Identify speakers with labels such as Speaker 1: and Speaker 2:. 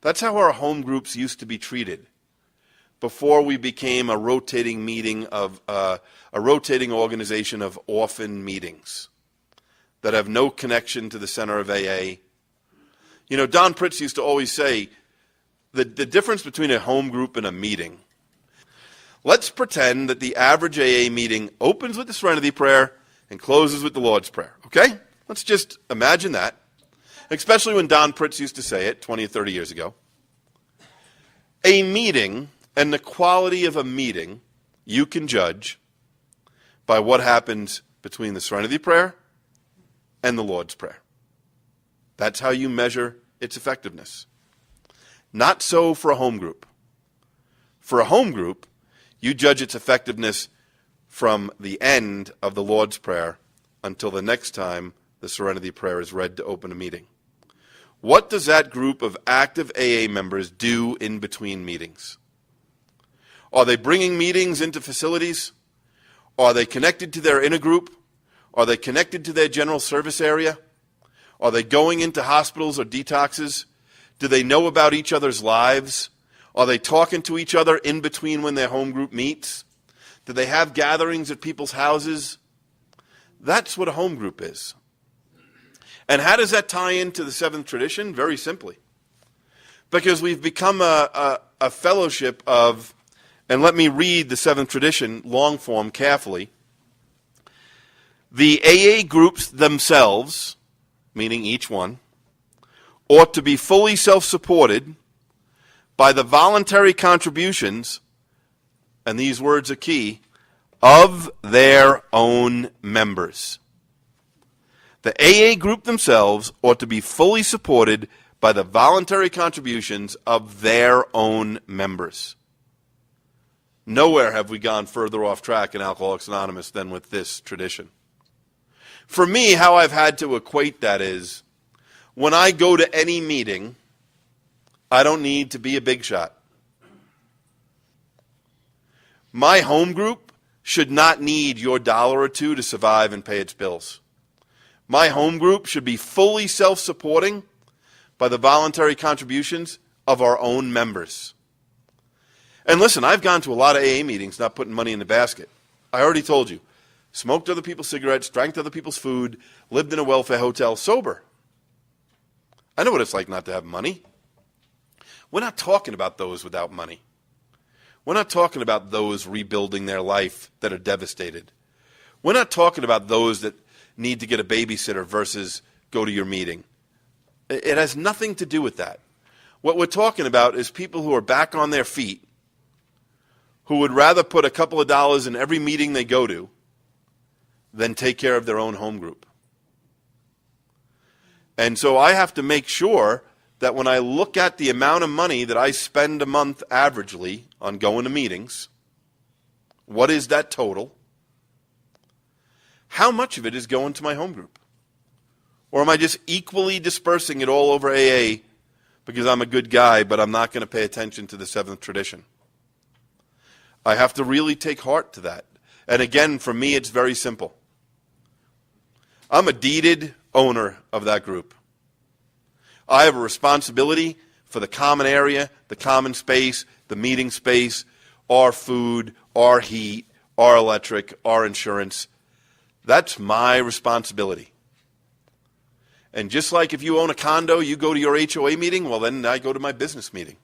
Speaker 1: That's how our home groups used to be treated before we became a rotating meeting of a rotating organization of orphan meetings that have no connection to the center of AA. You know, Don Pritz used to always say the difference between a home group and a meeting. Let's pretend that the average AA meeting opens with the Serenity Prayer and closes with the Lord's Prayer, okay? Let's just imagine that, especially when Don Pritz used to say it 20 or 30 years ago. A meeting and the quality of a meeting you can judge by what happens between the Serenity Prayer and the Lord's Prayer. That's how you measure its effectiveness. Not so for a home group. For a home group, you judge its effectiveness from the end of the Lord's Prayer until the next time the Serenity Prayer is read to open a meeting. What does that group of active AA members do in between meetings? Are they bringing meetings into facilities? Are they connected to their inner group? Are they connected to their general service area? Are they going into hospitals or detoxes? Do they know about each other's lives? Are they talking to each other in between when their home group meets? Do they have gatherings at people's houses? That's what a home group is. And how does that tie into the seventh tradition? Very simply. Because we've become a fellowship of, and let me read the seventh tradition, long form, carefully. The AA groups themselves, meaning each one, ought to be fully self-supported by the voluntary contributions, and these words are key, of their own members. The AA group themselves ought to be fully supported by the voluntary contributions of their own members. Nowhere have we gone further off track in Alcoholics Anonymous than with this tradition. For me, how I've had to equate that is, when I go to any meeting, I don't need to be a big shot. My home group should not need your $1 or $2 to survive and pay its bills. My home group should be fully self-supporting by the voluntary contributions of our own members. And listen, I've gone to a lot of AA meetings not putting money in the basket. I already told you. Smoked other people's cigarettes, drank other people's food, lived in a welfare hotel, sober. I know what it's like not to have money. We're not talking about those without money. We're not talking about those rebuilding their life that are devastated. We're not talking about those that need to get a babysitter versus go to your meeting. It has nothing to do with that. What we're talking about is people who are back on their feet, who would rather put a couple of dollars in every meeting they go to than take care of their own home group. And so I have to make sure that when I look at the amount of money that I spend a month averagely on going to meetings, what is that total? How much of it is going to my home group? Or am I just equally dispersing it all over AA because I'm a good guy, but I'm not going to pay attention to the seventh tradition? I have to really take heart to that. And again, for me, it's very simple. I'm a deeded owner of that group. I have a responsibility for the common area, the common space, the meeting space, our food, our heat, our electric, our insurance. That's my responsibility. And just like if you own a condo, you go to your HOA meeting, well then I go to my business meeting.